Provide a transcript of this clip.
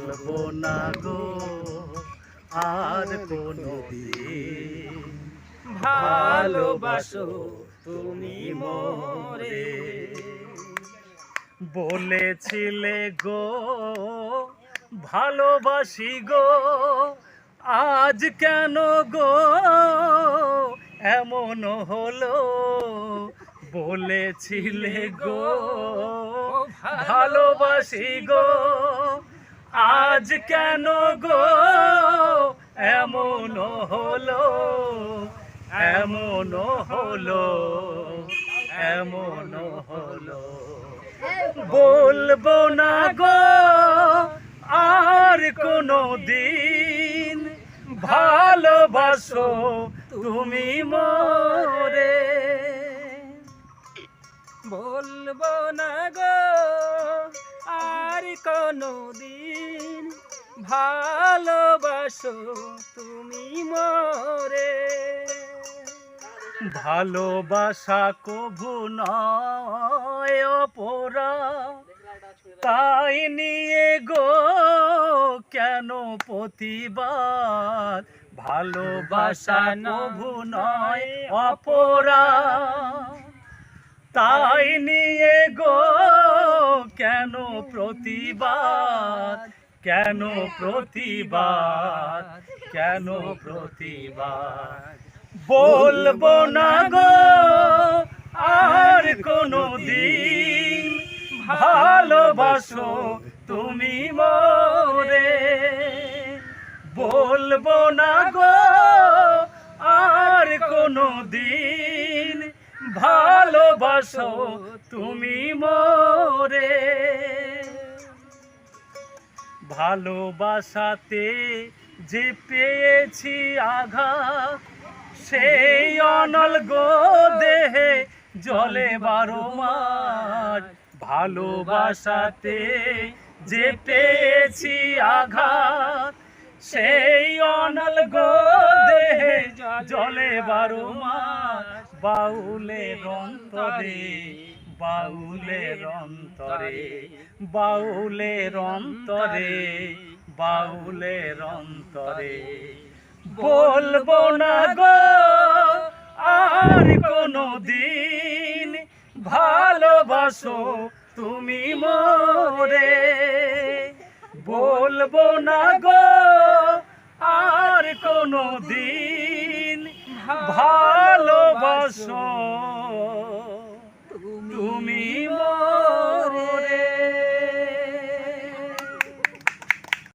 বলবো না গো আর কোনদিন ভালোবাসো তুমি মোরে। বলেছিলে গো ভালোবাসি গো, আজ কেন গো এমন হলো? বলেছিলে গো ভালোবাসি গো, আজ কেন গো এমন হলো? এমন হলো, এমন হলো। বলবো না গো আর কোনো দিন, ভালোবাসো তুমি মোরে। বলবো না গো আর কোনো দিন, ভালোবাসো তুমি মোরে। ভালোবাসা কভু নয় অপরাধ, তাই নিয়ে গো কেন প্রতিবাদ? ভালোবাসা কভু নয় অপরাধ, তাই নিয়ে গো কেন প্রতিবাদ? কেন প্রতিবাদ? কেন প্রতিবাদ? বলবো না গো আর কোনো দিন, ভালোবাসো তুমি মোরে। বলবো না গো আর কোনো দিন, ভালোবাসো তুমি মোরে। ভালোবাসাতে যে পেয়েছি আঘাত, সেই অনল গো দেহে জলে 12 মাস। ভালোবাসাতে যে পেয়েছি আঘাত, সেই অনল গো দেহে জলে 12 মাস। বাউলের অন্তরে, বাউলের অন্তরে, বাউলের অন্তরে, বাউলের অন্তরে। বলবো না গো আর কোনো দিন, ভালোবাসো তুমি মোরে। বলবো না গো আর কোনো দিন, ভালোবাসো